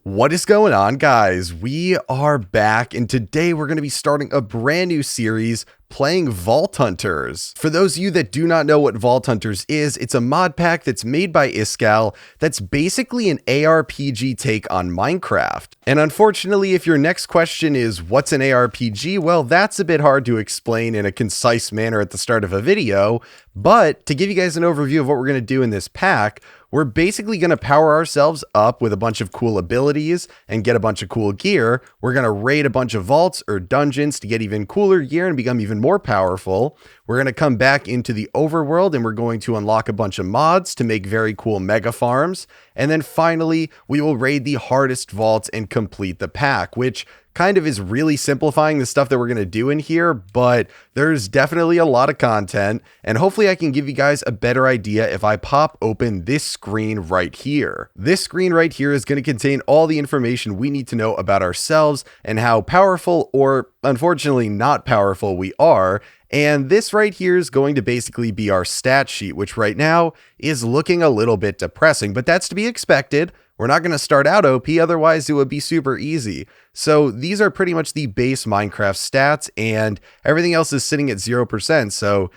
What is going on, guys? We are back, and today we're going to be starting a brand new series playing Vault Hunters. For those of you that do not know what Vault Hunters is, it's a mod pack that's made by Iskal that's basically an ARPG take on Minecraft. And unfortunately, if your next question is, what's an ARPG? Well, that's a bit hard to explain in a concise manner at the start of a video, but to give you guys an overview of what we're going to do in this pack, we're basically going to power ourselves up with a bunch of cool abilities and get a bunch of cool gear. We're going to raid a bunch of vaults or dungeons to get even cooler gear and become even more powerful. We're going to come back into the overworld and we're going to unlock a bunch of mods to make very cool mega farms. And then finally, we will raid the hardest vaults and complete the pack, which kind of is really simplifying the stuff that we're going to do in here, but there's definitely a lot of content, and hopefully I can give you guys a better idea if I pop open this screen right here. This screen right here is going to contain all the information we need to know about ourselves and how powerful, or unfortunately not powerful, we are. And this right here is going to basically be our stat sheet, which right now is looking a little bit depressing, but that's to be expected. We're not going to start out OP, otherwise it would be super easy. So these are pretty much the base Minecraft stats, and everything else is sitting at 0%. So,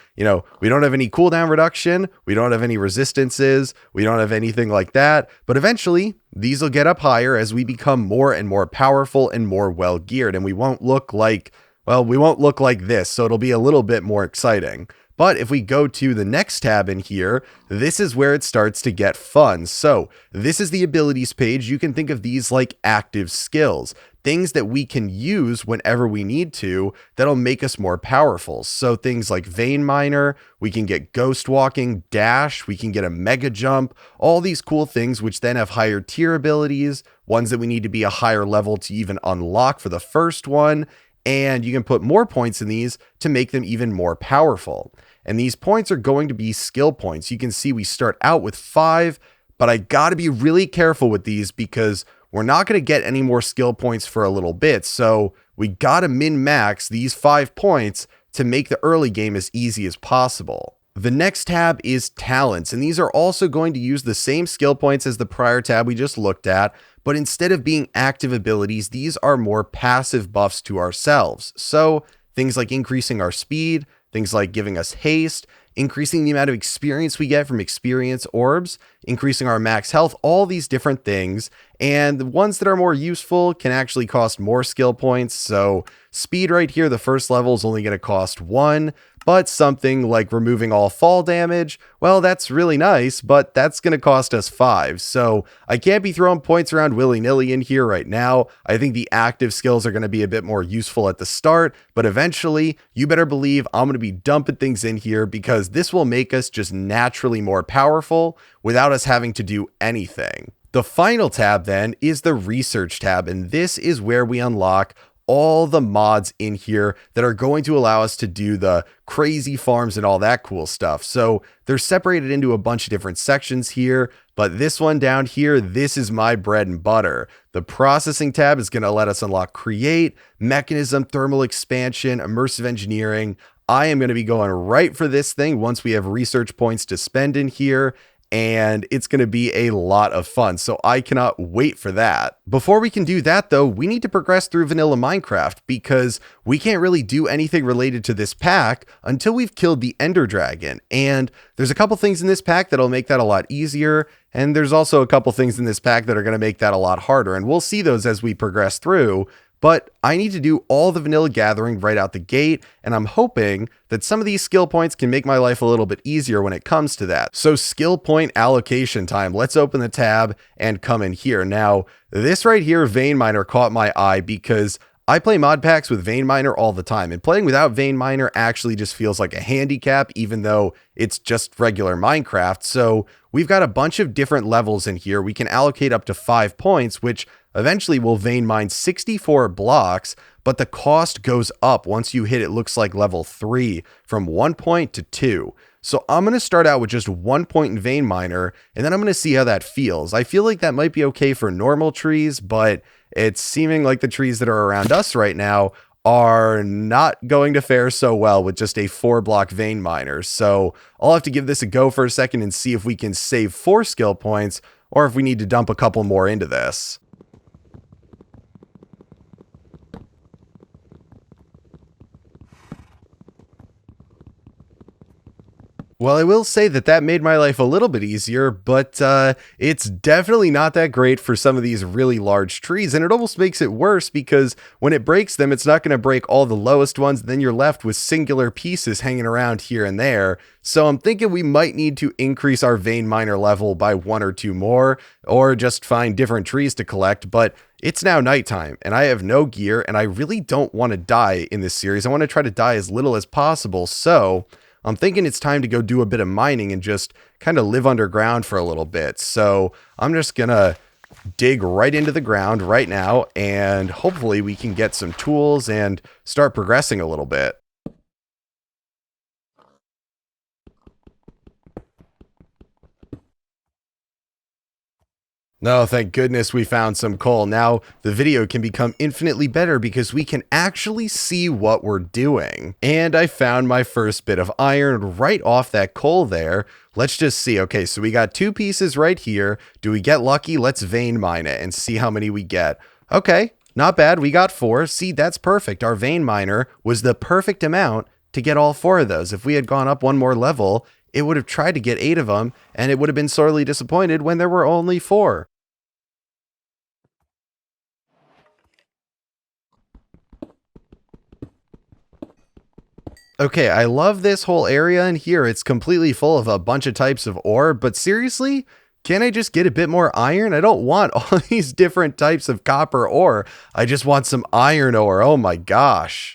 we don't have any cooldown reduction, we don't have any resistances, we don't have anything like that. But eventually, these will get up higher as we become more and more powerful and more well-geared, and we won't look like this, so it'll be a little bit more exciting. But if we go to the next tab in here, this is where it starts to get fun. So this is the abilities page. You can think of these like active skills, things that we can use whenever we need to that'll make us more powerful. So things like Vein Miner, we can get Ghost Walking, Dash, we can get a Mega Jump, all these cool things which then have higher tier abilities, ones that we need to be a higher level to even unlock for the first one. And you can put more points in these to make them even more powerful. And these points are going to be skill points. You can see we start out with 5, but I got to be really careful with these because we're not going to get any more skill points for a little bit. So we got to min-max these 5 points to make the early game as easy as possible. The next tab is talents, and these are also going to use the same skill points as the prior tab we just looked at, but instead of being active abilities, these are more passive buffs to ourselves. So things like increasing our speed, things like giving us haste, increasing the amount of experience we get from experience orbs, increasing our max health, all these different things. And the ones that are more useful can actually cost more skill points. So speed right here, the first level is only going to cost 1, but something like removing all fall damage, well, that's really nice, but that's going to cost us 5. So I can't be throwing points around willy-nilly in here right now. I think the active skills are going to be a bit more useful at the start, but eventually you better believe I'm going to be dumping things in here because this will make us just naturally more powerful without us having to do anything. The final tab then is the research tab, and this is where we unlock all the mods in here that are going to allow us to do the crazy farms and all that cool stuff. So they're separated into a bunch of different sections here, but this one down here, this is my bread and butter. The processing tab is going to let us unlock create, mechanism, thermal expansion, immersive engineering. I am going to be going right for this thing once we have research points to spend in here, and it's going to be a lot of fun. So I cannot wait for that. Before we can do that though, we need to progress through vanilla Minecraft because we can't really do anything related to this pack until we've killed the Ender Dragon. And there's a couple things in this pack that'll make that a lot easier. And there's also a couple things in this pack that are going to make that a lot harder. And we'll see those as we progress through. But I need to do all the vanilla gathering right out the gate, and I'm hoping that some of these skill points can make my life a little bit easier when it comes to that. So skill point allocation time. Let's open the tab and come in here. Now, this right here, Vein Miner, caught my eye because I play mod packs with Vein Miner all the time, and playing without Vein Miner actually just feels like a handicap, even though it's just regular Minecraft. So we've got a bunch of different levels in here. We can allocate up to 5 points, which eventually will vein mine 64 blocks, but the cost goes up once you hit, it looks like level 3, from 1 point to 2. So I'm going to start out with just 1 point in Vein Miner, and then I'm going to see how that feels. I feel like that might be okay for normal trees, but it's seeming like the trees that are around us right now are not going to fare so well with just a 4-block Vein Miner. So I'll have to give this a go for a second and see if we can save 4 skill points, or if we need to dump a couple more into this. Well, I will say that that made my life a little bit easier, but it's definitely not that great for some of these really large trees, and it almost makes it worse because when it breaks them, it's not going to break all the lowest ones, then you're left with singular pieces hanging around here and there. So I'm thinking we might need to increase our vein miner level by 1 or 2 more, or just find different trees to collect, but it's now nighttime, and I have no gear, and I really don't want to die in this series. I want to try to die as little as possible, so I'm thinking it's time to go do a bit of mining and just kind of live underground for a little bit. So I'm just gonna dig right into the ground right now, and hopefully we can get some tools and start progressing a little bit. No, thank goodness we found some coal. Now the video can become infinitely better because we can actually see what we're doing. And I found my first bit of iron right off that coal there. Let's just see. Okay, so we got 2 pieces right here. Do we get lucky? Let's vein mine it and see how many we get. Okay, not bad. We got 4. See, that's perfect. Our vein miner was the perfect amount to get all 4 of those. If we had gone up 1 more level, it would have tried to get 8 of them, and it would have been sorely disappointed when there were only 4. Okay, I love this whole area in here. It's completely full of a bunch of types of ore, but seriously, can I just get a bit more iron? I don't want all these different types of copper ore. I just want some iron ore. Oh my gosh.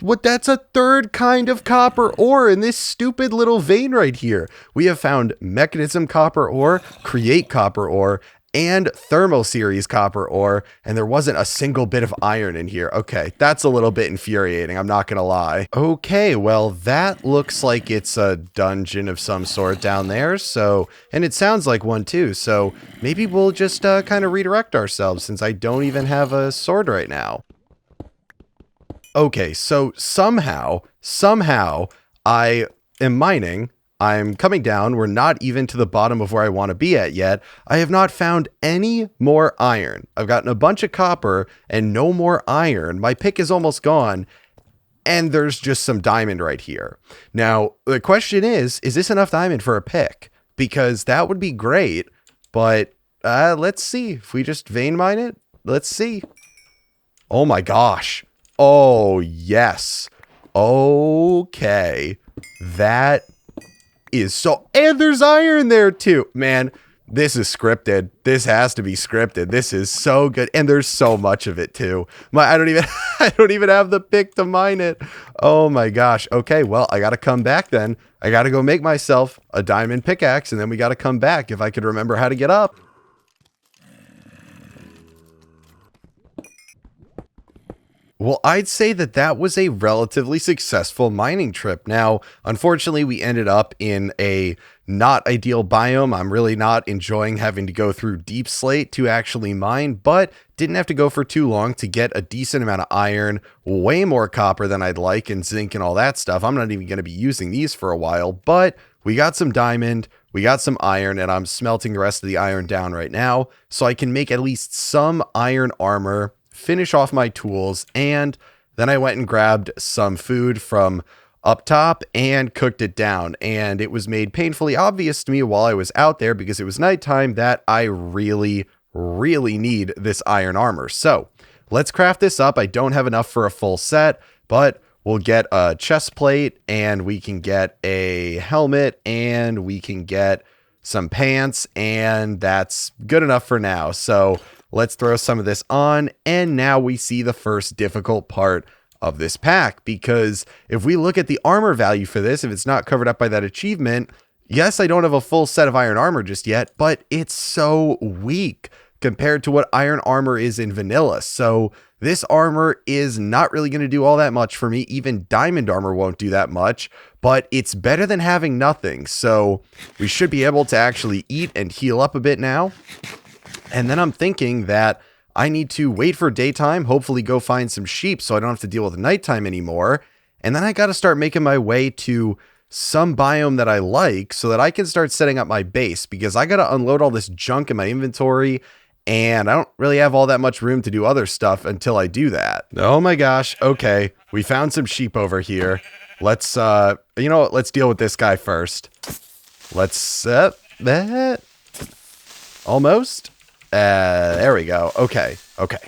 What, that's a 3rd kind of copper ore in this stupid little vein right here. We have found mechanism copper ore, create copper ore, and thermal series copper ore, and there wasn't a single bit of iron in here. Okay, that's a little bit infuriating, I'm not gonna lie. Okay, well, that looks like it's a dungeon of some sort down there, so, and it sounds like one too, so maybe we'll just kind of redirect ourselves since I don't even have a sword right now. Okay, so somehow, I am mining. I'm coming down. We're not even to the bottom of where I want to be at yet. I have not found any more iron. I've gotten a bunch of copper and no more iron. My pick is almost gone. And there's just some diamond right here. Now, the question is this enough diamond for a pick? Because that would be great. But let's see. If we just vein mine it, let's see. Oh my gosh. Oh, yes. Okay. That is so, and there's iron there too. Man, this is scripted. This has to be scripted. This is so good. And there's so much of it too. I don't even have the pick to mine it. Oh my gosh. Okay, well, I got to come back then. I got to go make myself a diamond pickaxe, and then we got to come back if I could remember how to get up. Well, I'd say that that was a relatively successful mining trip. Now, unfortunately, we ended up in a not ideal biome. I'm really not enjoying having to go through deep slate to actually mine, but didn't have to go for too long to get a decent amount of iron, way more copper than I'd like, and zinc and all that stuff. I'm not even going to be using these for a while, but we got some diamond, we got some iron, and I'm smelting the rest of the iron down right now so I can make at least some iron armor, finish off my tools, and then I went and grabbed some food from up top and cooked it down. And it was made painfully obvious to me while I was out there, because it was nighttime, that I really need this iron armor. So let's craft this up. I don't have enough for a full set, but we'll get a chest plate, and we can get a helmet, and we can get some pants, and that's good enough for now. So let's throw some of this on, and now we see the first difficult part of this pack, because if we look at the armor value for this, if it's not covered up by that achievement, yes, I don't have a full set of iron armor just yet, but it's so weak compared to what iron armor is in vanilla. So this armor is not really going to do all that much for me. Even diamond armor won't do that much, but it's better than having nothing. So we should be able to actually eat and heal up a bit now. And then I'm thinking that I need to wait for daytime, hopefully go find some sheep so I don't have to deal with nighttime anymore. And then I got to start making my way to some biome that I like so that I can start setting up my base, because I got to unload all this junk in my inventory, and I don't really have all that much room to do other stuff until I do that. Oh my gosh. Okay. We found some sheep over here. Let's, you know what? Let's deal with this guy first. Let's set that. Almost. There we go. Okay. Okay.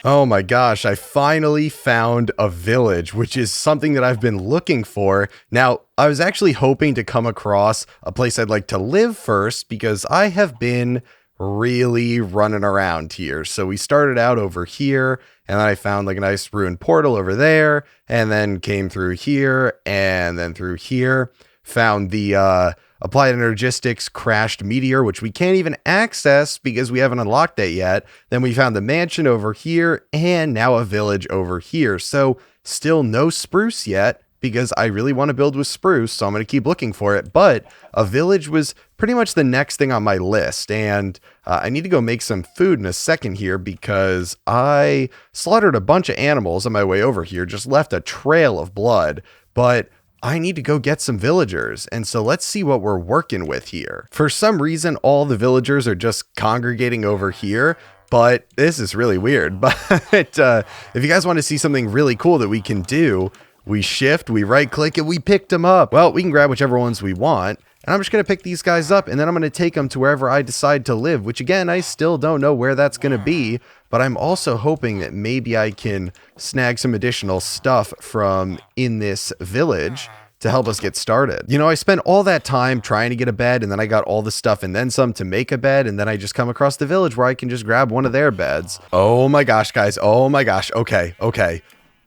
Oh my gosh, I finally found a village, which is something that I've been looking for. Now, I was actually hoping to come across a place I'd like to live first because I have been really running around here. So we started out over here, and then I found like a nice ruined portal over there, and then came through here, and then through here. Found the Applied Energistics crashed meteor, which we can't even access because we haven't unlocked that yet. Then we found the mansion over here, and now a village over here. So still no spruce yet because I really want to build with spruce, so I'm going to keep looking for it. But a village was pretty much the next thing on my list, and I need to go make some food in a second here because I slaughtered a bunch of animals on my way over here, just left a trail of blood, but I need to go get some villagers, and so let's see what we're working with here. For some reason, all the villagers are just congregating over here, but this is really weird. But if you guys want to see something really cool that we can do, we shift, we right click, and we picked them up. Well, we can grab whichever ones we want, and I'm just going to pick these guys up, and then I'm going to take them to wherever I decide to live, which again, I still don't know where that's going to be, but I'm also hoping that maybe I can snag some additional stuff from in this village to help us get started. You know, I spent all that time trying to get a bed, and then I got all the stuff and then some to make a bed, and then I just come across the village where I can just grab one of their beds. Oh my gosh, guys. Oh my gosh. Okay, okay.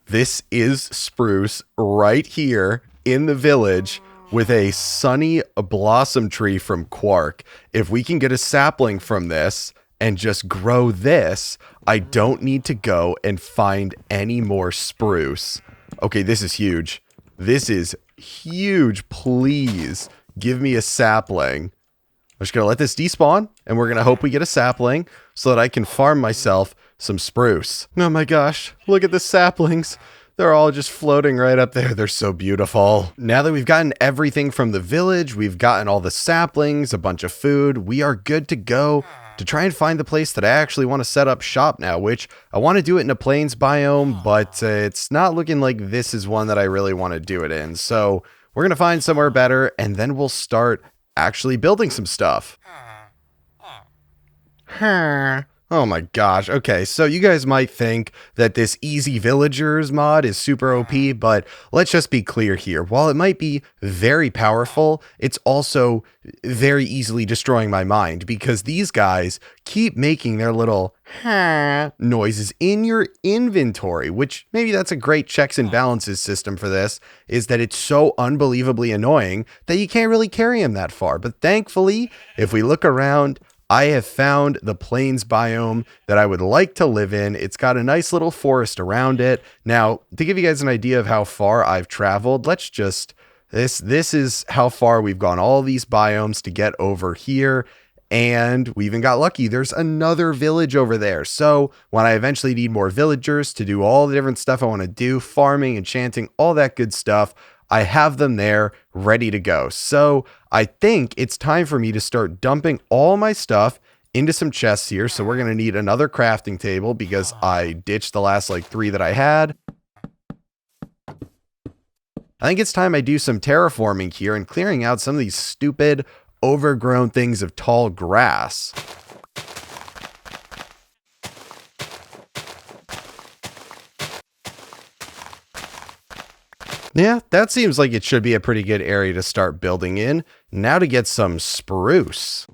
This is spruce right here in the village with a sunny blossom tree from Quark. If we can get a sapling from this and just grow this, I don't need to go and find any more spruce. Okay, this is huge. This is huge. Please give me a sapling. I'm just going to let this despawn, and we're going to hope we get a sapling so that I can farm myself some spruce. Oh my gosh, look at the saplings. They're all just floating right up there. They're so beautiful. Now that we've gotten everything from the village, we've gotten all the saplings, a bunch of food, we are good to go to try and find the place that I actually want to set up shop now, which I want to do it in a plains biome, but it's not looking like this is one that I really want to do it in. So we're going to find somewhere better, and then we'll start actually building some stuff. Oh my gosh. Okay, so you guys might think that this easy villagers mod is super OP, but let's just be clear here. While it might be very powerful, it's also very easily destroying my mind because these guys keep making their little noises in your inventory, which maybe that's a great checks and balances system for this, is that it's so unbelievably annoying that you can't really carry them that far. But thankfully, if we look around, I have found the plains biome that I would like to live in. It's got a nice little forest around it. Now, to give you guys an idea of how far I've traveled, let's just, this is how far we've gone, all these biomes to get over here. And we even got lucky. There's another village over there. So when I eventually need more villagers to do all the different stuff I want to do, farming, enchanting, all that good stuff, I have them there ready to go. So I think it's time for me to start dumping all my stuff into some chests here. So we're going to need another crafting table because I ditched the last like 3 that I had. I think it's time I do some terraforming here and clearing out some of these stupid overgrown things of tall grass. Yeah, that seems like it should be a pretty good area to start building in. Now to get some spruce.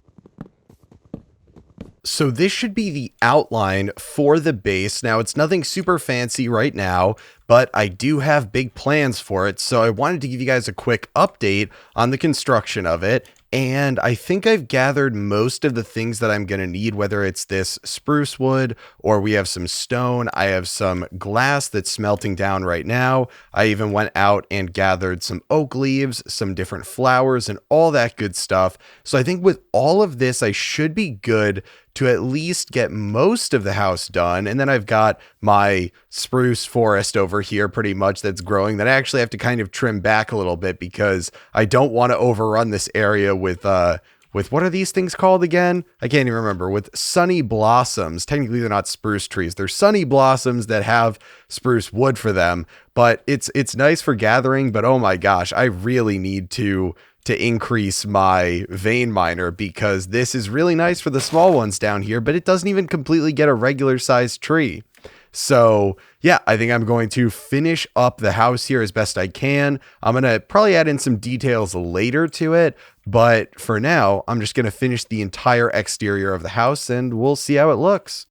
So this should be the outline for the base. Now, it's nothing super fancy right now, but I do have big plans for it. So I wanted to give you guys a quick update on the construction of it. And I think I've gathered most of the things that I'm going to need, whether it's this spruce wood or we have some stone. I have some glass that's smelting down right now. I even went out and gathered some oak leaves, some different flowers, and all that good stuff. So I think with all of this, I should be good to at least get most of the house done. And then I've got my spruce forest over here pretty much that's growing that I actually have to kind of trim back a little bit because I don't want to overrun this area with what are these things called again? I can't even remember. With sunny blossoms. Technically, they're not spruce trees. They're sunny blossoms that have spruce wood for them. But it's nice for gathering. But oh my gosh, I really need to increase my vein miner, because this is really nice for the small ones down here, but it doesn't even completely get a regular sized tree. So yeah, I think I'm going to finish up the house here as best I can. I'm going to probably add in some details later to it, but for now, I'm just going to finish the entire exterior of the house and we'll see how it looks.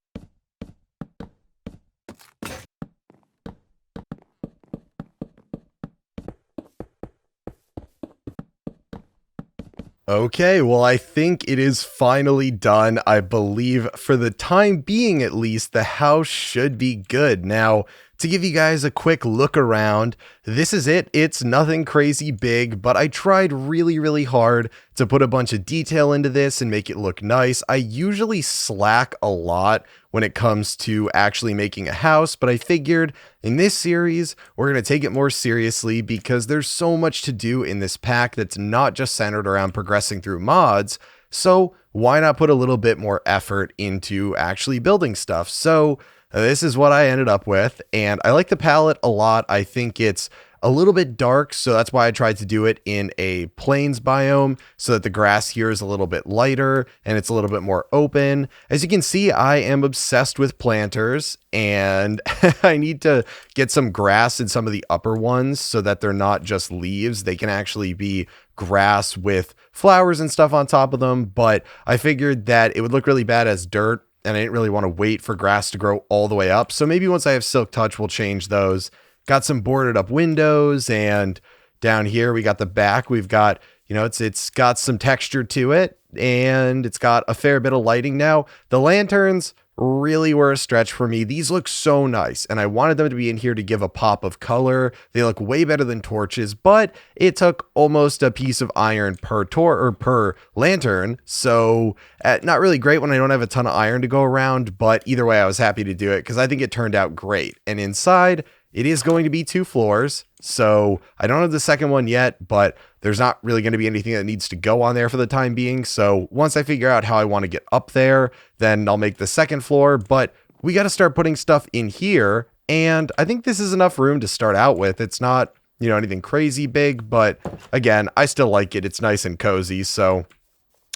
Okay, well, I think it is finally done. I believe for the time being, at least, the house should be good. Now, to give you guys a quick look around, this is it. It's nothing crazy big, but I tried really hard to put a bunch of detail into this and make it look nice. I usually slack a lot when it comes to actually making a house, but I figured in this series, we're going to take it more seriously because there's so much to do in this pack that's not just centered around progressing through mods. So why not put a little bit more effort into actually building stuff? So this is what I ended up with, and I like the palette a lot. I think it's a little bit dark, so that's why I tried to do it in a plains biome so that the grass here is a little bit lighter and it's a little bit more open. As you can see, I am obsessed with planters, and I need to get some grass in some of the upper ones so that they're not just leaves. They can actually be grass with flowers and stuff on top of them, but I figured that it would look really bad as dirt, and I didn't really want to wait for grass to grow all the way up. So maybe once I have Silk Touch, we'll change those. Got some boarded up windows, and down here we got the back. We've got, you know, it's got some texture to it, and it's got a fair bit of lighting. Now, the lanterns really were a stretch for me. These look so nice, and I wanted them to be in here to give a pop of color. They look way better than torches, but it took almost a piece of iron per lantern. So not really great when I don't have a ton of iron to go around, but either way, I was happy to do it because I think it turned out great. And inside, it is going to be 2 floors. So I don't have the second one yet, but there's not really going to be anything that needs to go on there for the time being. So once I figure out how I want to get up there, then I'll make the second floor. But we got to start putting stuff in here. And I think this is enough room to start out with. It's not, you know, anything crazy big, but again, I still like it. It's nice and cozy. So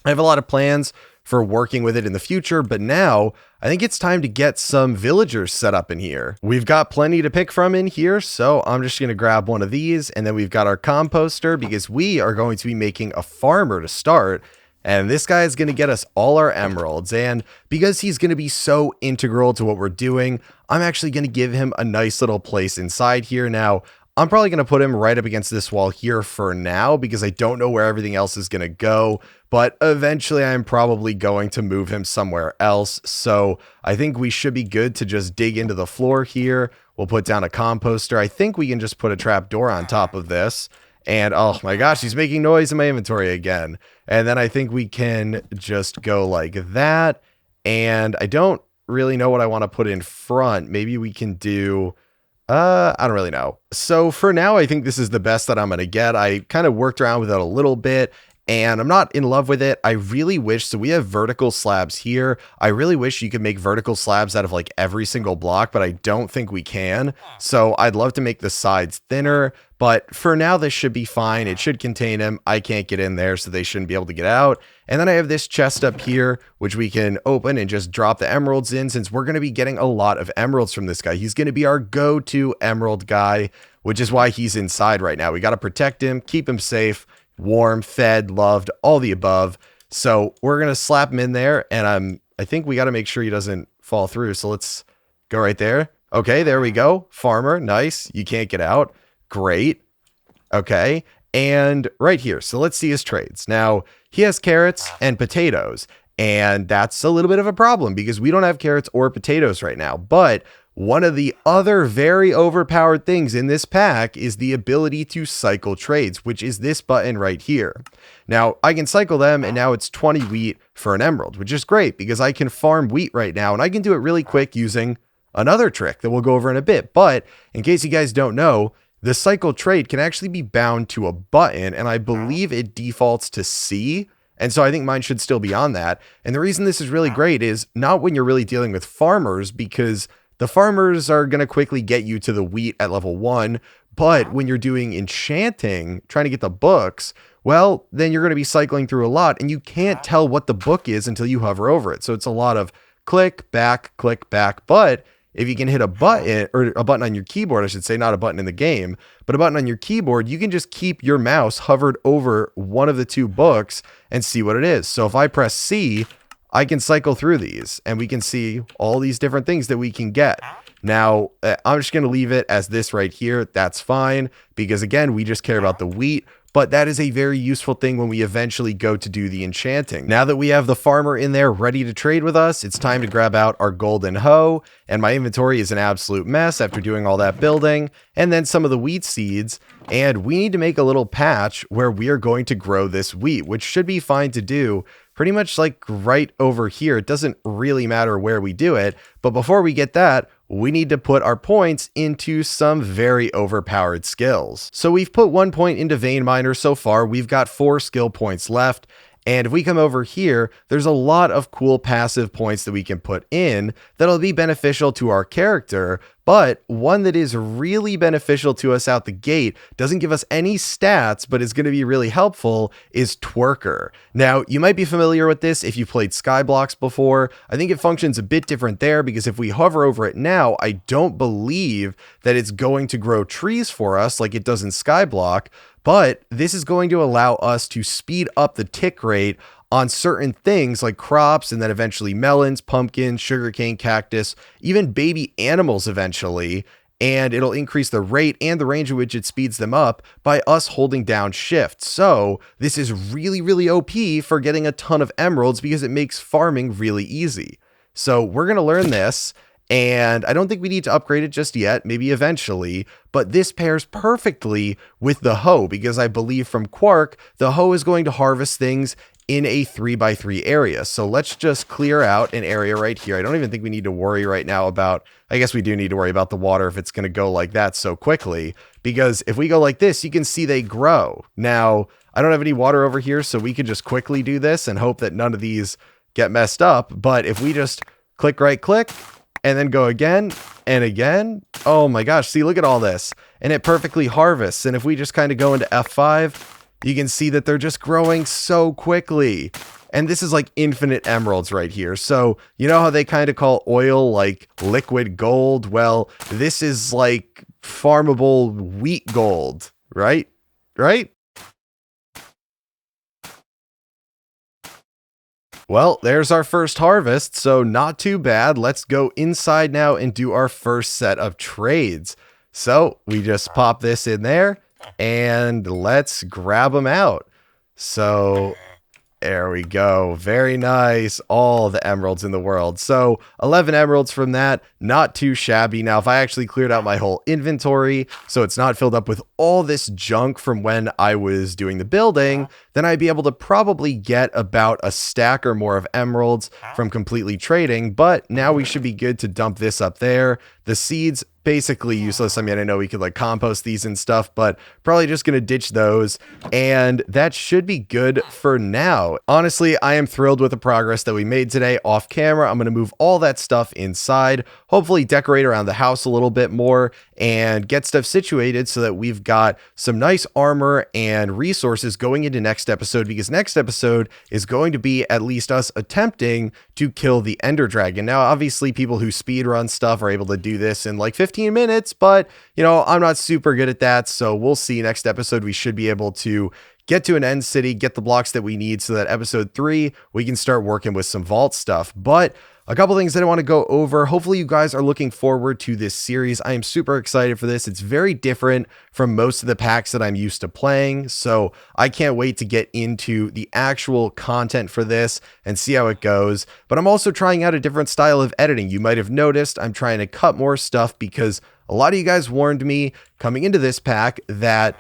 I have a lot of plans for working with it in the future, but now I think it's time to get some villagers set up in here. We've got plenty to pick from in here, so I'm just going to grab one of these, and then we've got our composter because we are going to be making a farmer to start, and this guy is going to get us all our emeralds, and because he's going to be so integral to what we're doing, I'm actually going to give him a nice little place inside here. Now, I'm probably going to put him right up against this wall here for now because I don't know where everything else is going to go, but eventually I'm probably going to move him somewhere else. So I think we should be good to just dig into the floor here. We'll put down a composter. I think we can just put a trap door on top of this. And oh my gosh, he's making noise in my inventory again. And then I think we can just go like that. And I don't really know what I want to put in front. Maybe we can do... I don't really know. So for now, I think this is the best that I'm going to get. I kind of worked around with it a little bit and I'm not in love with it. I really wish, so we have vertical slabs here. I really wish you could make vertical slabs out of like every single block, but I don't think we can. So I'd love to make the sides thinner, but for now this should be fine. It should contain him. I can't get in there, so they shouldn't be able to get out. And then I have this chest up here, which we can open and just drop the emeralds in, since we're going to be getting a lot of emeralds from this guy. He's going to be our go-to emerald guy, which is why he's inside right now. We got to protect him, keep him safe, warm, fed, loved, all the above. So we're going to slap him in there, and I think we got to make sure he doesn't fall through. So let's go right there. Okay, there we go. Farmer, nice. You can't get out. Great. Okay. And right here. So let's see his trades. Now, he has carrots and potatoes, and that's a little bit of a problem because we don't have carrots or potatoes right now. But one of the other very overpowered things in this pack is the ability to cycle trades, which is this button right here. Now, I can cycle them, and now it's 20 wheat for an emerald, which is great because I can farm wheat right now, and I can do it really quick using another trick that we'll go over in a bit. But in case you guys don't know, the cycle trade can actually be bound to a button, and I believe it defaults to C. And so I think mine should still be on that. And the reason this is really great is not when you're really dealing with farmers, because the farmers are going to quickly get you to the wheat at level 1. But when you're doing enchanting, trying to get the books, well, then you're going to be cycling through a lot, and you can't tell what the book is until you hover over it. So it's a lot of click back. But if you can hit a button, or a button on your keyboard, I should say, not a button in the game, but a button on your keyboard, you can just keep your mouse hovered over one of the 2 books and see what it is. So if I press C, I can cycle through these, and we can see all these different things that we can get. Now, I'm just going to leave it as this right here. That's fine, because again, we just care about the wheat, but that is a very useful thing when we eventually go to do the enchanting. Now that we have the farmer in there ready to trade with us, it's time to grab out our golden hoe, and my inventory is an absolute mess after doing all that building, and then some of the wheat seeds, and we need to make a little patch where we are going to grow this wheat, which should be fine to do pretty much like right over here. It doesn't really matter where we do it, but before we get that, we need to put our points into some very overpowered skills. So we've put 1 point into Vein Miner so far. We've got 4 skill points left. And if we come over here, there's a lot of cool passive points that we can put in that'll be beneficial to our character, but one that is really beneficial to us out the gate, doesn't give us any stats, but is going to be really helpful, is Twerker. Now, you might be familiar with this if you've played Skyblocks before. I think it functions a bit different there, because if we hover over it now, I don't believe that it's going to grow trees for us like it does in Skyblock, but this is going to allow us to speed up the tick rate on certain things like crops, and then eventually melons, pumpkins, sugarcane, cactus, even baby animals eventually. And it'll increase the rate and the range at which it speeds them up by us holding down shift. So this is really, really OP for getting a ton of emeralds, because it makes farming really easy. So we're going to learn this. And I don't think we need to upgrade it just yet, maybe eventually, but this pairs perfectly with the hoe, because I believe from Quark, the hoe is going to harvest things in a 3x3 area. So let's just clear out an area right here. I don't even think we need to worry right now about, I guess we do need to worry about the water if it's going to go like that so quickly, because if we go like this, you can see they grow. Now, I don't have any water over here, so we could just quickly do this and hope that none of these get messed up. But if we just click, right click, and then go again and again. Oh my gosh, see, look at all this. And it perfectly harvests. And if we just kind of go into F5, you can see that they're just growing so quickly. And this is like infinite emeralds right here. So you know how they kind of call oil like liquid gold? Well, this is like farmable wheat gold, right? Right? Well, there's our first harvest, so not too bad. Let's go inside now and do our first set of trades. So we just pop this in there and let's grab them out. So there we go. Very nice. All the emeralds in the world. So 11 emeralds from that. Not too shabby. Now, if I actually cleared out my whole inventory, so it's not filled up with all this junk from when I was doing the building, then I'd be able to probably get about a stack or more of emeralds from completely trading. But now we should be good to dump this up there. The seeds, basically useless. I mean, I know we could like compost these and stuff, but probably just going to ditch those. And that should be good for now. Honestly, I am thrilled with the progress that we made today off camera. I'm going to move all that stuff inside, hopefully decorate around the house a little bit more and get stuff situated so that we've got some nice armor and resources going into next episode, because next episode is going to be at least us attempting to kill the Ender Dragon. Now, obviously people who speedrun stuff are able to do this in like 15 minutes, but you know, I'm not super good at that. So we'll see. Next episode, we should be able to get to an end city, get the blocks that we need so that episode 3, we can start working with some vault stuff. But a couple things that I want to go over. Hopefully you guys are looking forward to this series. I am super excited for this. It's very different from most of the packs that I'm used to playing. So I can't wait to get into the actual content for this and see how it goes. But I'm also trying out a different style of editing. You might have noticed I'm trying to cut more stuff because a lot of you guys warned me coming into this pack that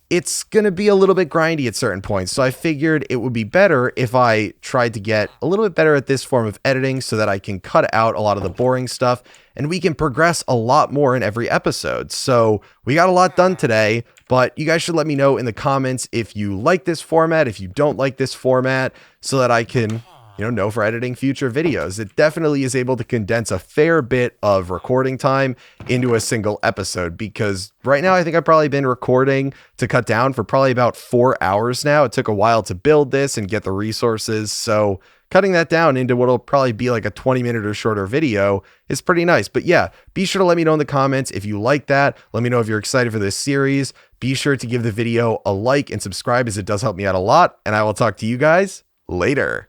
it's going to be a little bit grindy at certain points. So I figured it would be better if I tried to get a little bit better at this form of editing so that I can cut out a lot of the boring stuff and we can progress a lot more in every episode. So we got a lot done today, But you guys should let me know in the comments if you like this format, if you don't like this format, so that I can, know for editing future videos. It definitely is able to condense a fair bit of recording time into a single episode, because right now I think I've probably been recording to cut down for probably about 4 hours now. It took a while to build this and get the resources, so cutting that down into what'll probably be like a 20-minute or shorter video is pretty nice. But yeah, be sure to let me know in the comments if you like that. Let me know if you're excited for this series. Be sure to give the video a like and subscribe, as it does help me out a lot. And I will talk to you guys later.